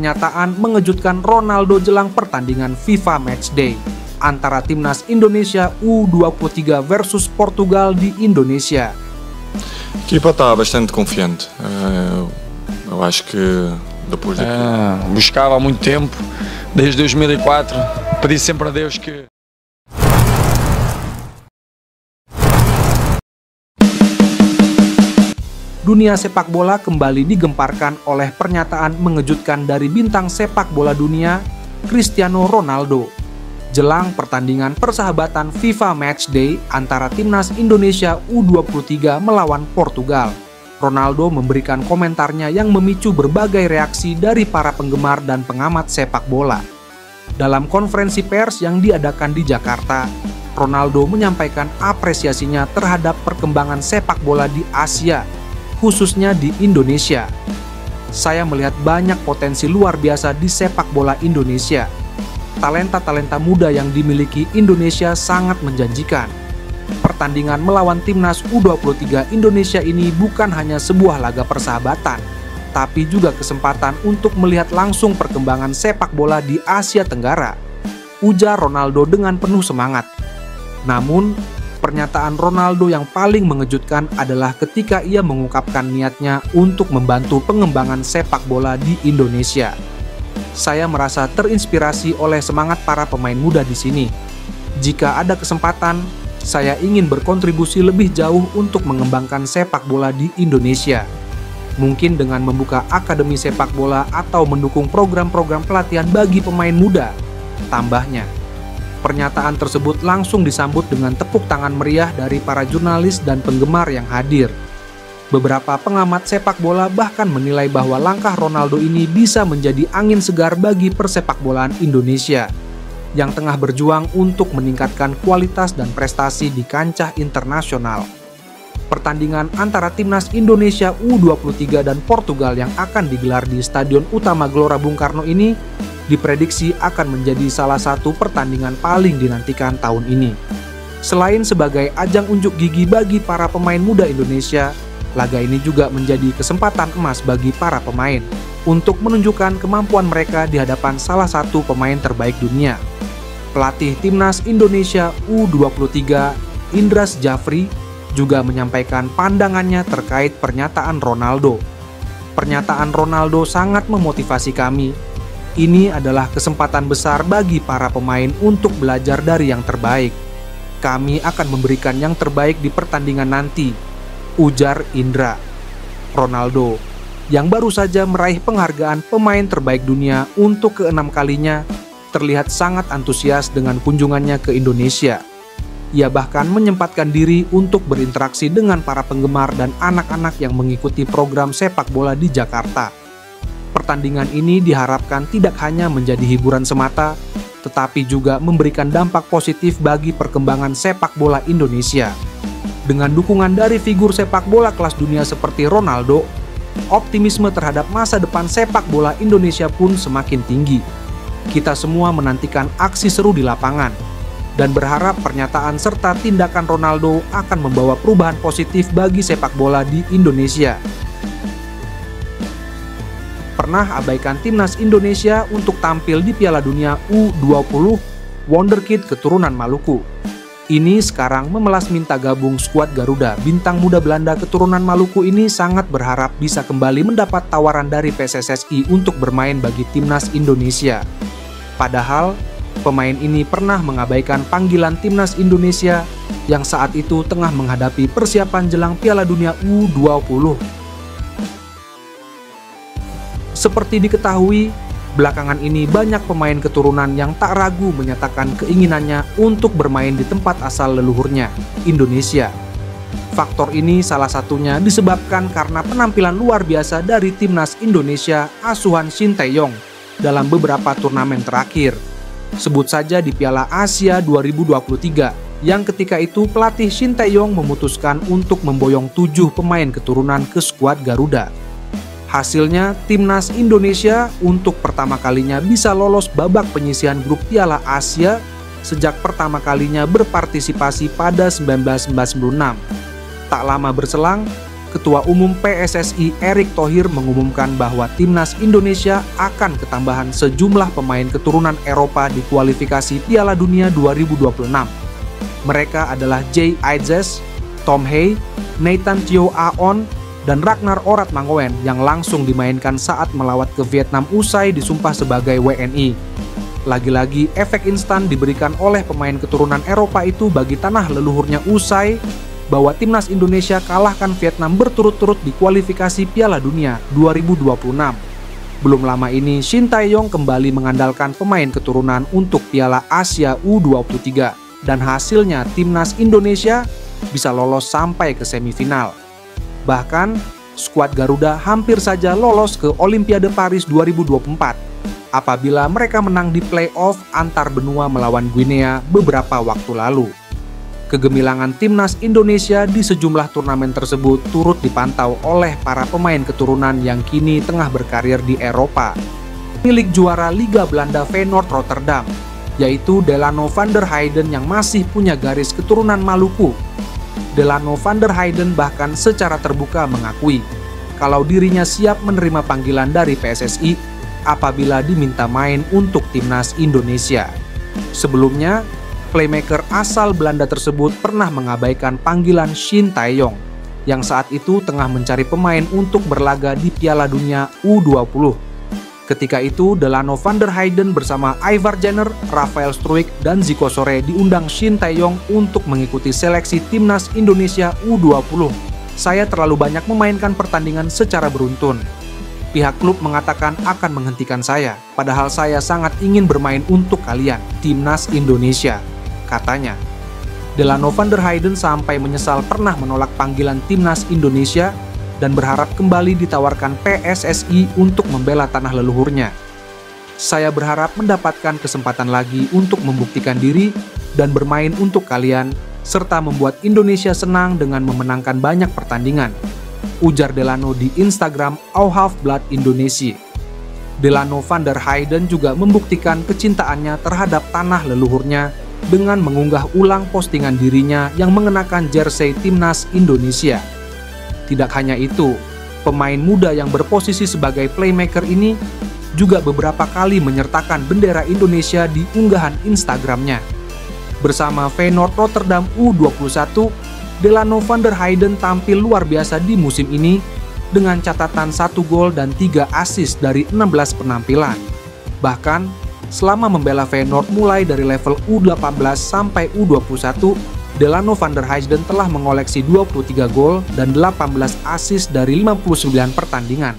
pernyataan mengejutkan Ronaldo jelang pertandingan FIFA Matchday antara timnas Indonesia U23 versus Portugal di Indonesia. A equipa está bastante confiante. Eu acho que depois buscava há muito tempo, desde 2004, pedi sempre a Deus que Dunia sepak bola kembali digemparkan oleh pernyataan mengejutkan dari bintang sepak bola dunia, Cristiano Ronaldo. Jelang pertandingan persahabatan FIFA Matchday antara timnas Indonesia U23 melawan Portugal, Ronaldo memberikan komentarnya yang memicu berbagai reaksi dari para penggemar dan pengamat sepak bola. Dalam konferensi pers yang diadakan di Jakarta, Ronaldo menyampaikan apresiasinya terhadap perkembangan sepak bola di Asia, khususnya di Indonesia. Saya melihat banyak potensi luar biasa di sepak bola Indonesia. Talenta-talenta muda yang dimiliki Indonesia sangat menjanjikan. Pertandingan melawan timnas U23 Indonesia ini bukan hanya sebuah laga persahabatan, tapi juga kesempatan untuk melihat langsung perkembangan sepak bola di Asia Tenggara, ujar Ronaldo dengan penuh semangat. Namun, pernyataan Ronaldo yang paling mengejutkan adalah ketika ia mengungkapkan niatnya untuk membantu pengembangan sepak bola di Indonesia. Saya merasa terinspirasi oleh semangat para pemain muda di sini. Jika ada kesempatan, saya ingin berkontribusi lebih jauh untuk mengembangkan sepak bola di Indonesia. Mungkin dengan membuka akademi sepak bola atau mendukung program-program pelatihan bagi pemain muda, tambahnya. Pernyataan tersebut langsung disambut dengan tepuk tangan meriah dari para jurnalis dan penggemar yang hadir. Beberapa pengamat sepak bola bahkan menilai bahwa langkah Ronaldo ini bisa menjadi angin segar bagi persepakbolaan Indonesia yang tengah berjuang untuk meningkatkan kualitas dan prestasi di kancah internasional. Pertandingan antara timnas Indonesia U23 dan Portugal yang akan digelar di Stadion Utama Gelora Bung Karno ini diprediksi akan menjadi salah satu pertandingan paling dinantikan tahun ini. Selain sebagai ajang unjuk gigi bagi para pemain muda Indonesia, laga ini juga menjadi kesempatan emas bagi para pemain untuk menunjukkan kemampuan mereka di hadapan salah satu pemain terbaik dunia. Pelatih timnas Indonesia U23, Indras Jafri, juga menyampaikan pandangannya terkait pernyataan Ronaldo. Pernyataan Ronaldo sangat memotivasi kami. Ini adalah kesempatan besar bagi para pemain untuk belajar dari yang terbaik. Kami akan memberikan yang terbaik di pertandingan nanti, ujar Indra. Ronaldo, yang baru saja meraih penghargaan pemain terbaik dunia untuk ke-6 kalinya, terlihat sangat antusias dengan kunjungannya ke Indonesia. Ia bahkan menyempatkan diri untuk berinteraksi dengan para penggemar dan anak-anak yang mengikuti program sepak bola di Jakarta. Pertandingan ini diharapkan tidak hanya menjadi hiburan semata, tetapi juga memberikan dampak positif bagi perkembangan sepak bola Indonesia. Dengan dukungan dari figur sepak bola kelas dunia seperti Ronaldo, optimisme terhadap masa depan sepak bola Indonesia pun semakin tinggi. Kita semua menantikan aksi seru di lapangan, dan berharap pernyataan serta tindakan Ronaldo akan membawa perubahan positif bagi sepak bola di Indonesia. Pernah abaikan timnas Indonesia untuk tampil di Piala Dunia U20 Wonderkid keturunan Maluku. Ini sekarang memelas minta gabung skuad Garuda. Bintang muda Belanda keturunan Maluku ini sangat berharap bisa kembali mendapat tawaran dari PSSI untuk bermain bagi timnas Indonesia. Padahal, pemain ini pernah mengabaikan panggilan timnas Indonesia yang saat itu tengah menghadapi persiapan jelang Piala Dunia U20. Seperti diketahui, belakangan ini banyak pemain keturunan yang tak ragu menyatakan keinginannya untuk bermain di tempat asal leluhurnya, Indonesia. Faktor ini salah satunya disebabkan karena penampilan luar biasa dari timnas Indonesia asuhan Shin Tae-yong dalam beberapa turnamen terakhir. Sebut saja di Piala Asia 2023, yang ketika itu pelatih Shin Tae-yong memutuskan untuk memboyong 7 pemain keturunan ke skuad Garuda. Hasilnya, timnas Indonesia untuk pertama kalinya bisa lolos babak penyisihan grup Piala Asia sejak pertama kalinya berpartisipasi pada 1996. Tak lama berselang, Ketua Umum PSSI Erick Thohir mengumumkan bahwa timnas Indonesia akan ketambahan sejumlah pemain keturunan Eropa di kualifikasi Piala Dunia 2026. Mereka adalah Jay Aitzes, Tom Hay, Nathan Teo Aon, dan Ragnar Orat Mangoen yang langsung dimainkan saat melawat ke Vietnam usai disumpah sebagai WNI. Lagi-lagi efek instan diberikan oleh pemain keturunan Eropa itu bagi tanah leluhurnya usai bahwa timnas Indonesia kalahkan Vietnam berturut-turut di kualifikasi Piala Dunia 2026. Belum lama ini, Shin Tae-yong kembali mengandalkan pemain keturunan untuk Piala Asia U23, dan hasilnya timnas Indonesia bisa lolos sampai ke semifinal. Bahkan, skuad Garuda hampir saja lolos ke Olimpiade Paris 2024 apabila mereka menang di play-off antar benua melawan Guinea beberapa waktu lalu. Kegemilangan timnas Indonesia di sejumlah turnamen tersebut turut dipantau oleh para pemain keturunan yang kini tengah berkarir di Eropa. Milik juara Liga Belanda Feyenoord Rotterdam, yaitu Delano van der Heyden yang masih punya garis keturunan Maluku. Delano van der Heyden bahkan secara terbuka mengakui kalau dirinya siap menerima panggilan dari PSSI apabila diminta main untuk timnas Indonesia. Sebelumnya, playmaker asal Belanda tersebut pernah mengabaikan panggilan Shin Tae-yong yang saat itu tengah mencari pemain untuk berlaga di Piala Dunia U20. Ketika itu, Delano van der Heyden bersama Ivar Jenner, Rafael Struijk, dan Zico Sore diundang Shin Tae-yong untuk mengikuti seleksi timnas Indonesia U20. Saya terlalu banyak memainkan pertandingan secara beruntun. Pihak klub mengatakan akan menghentikan saya, padahal saya sangat ingin bermain untuk kalian, timnas Indonesia, katanya. Delano van der Heyden sampai menyesal pernah menolak panggilan timnas Indonesia dan berharap kembali ditawarkan PSSI untuk membela tanah leluhurnya. Saya berharap mendapatkan kesempatan lagi untuk membuktikan diri dan bermain untuk kalian, serta membuat Indonesia senang dengan memenangkan banyak pertandingan, ujar Delano di Instagram Au Half Blood Indonesia. Delano van der Heyden juga membuktikan kecintaannya terhadap tanah leluhurnya dengan mengunggah ulang postingan dirinya yang mengenakan jersey timnas Indonesia. Tidak hanya itu, pemain muda yang berposisi sebagai playmaker ini juga beberapa kali menyertakan bendera Indonesia di unggahan Instagramnya. Bersama Feyenoord Rotterdam U21, Delano van der Heyden tampil luar biasa di musim ini dengan catatan 1 gol dan 3 assist dari 16 penampilan. Bahkan, selama membela Feyenoord mulai dari level U18 sampai U21, Delano van der Heyden telah mengoleksi 23 gol dan 18 assist dari 59 pertandingan.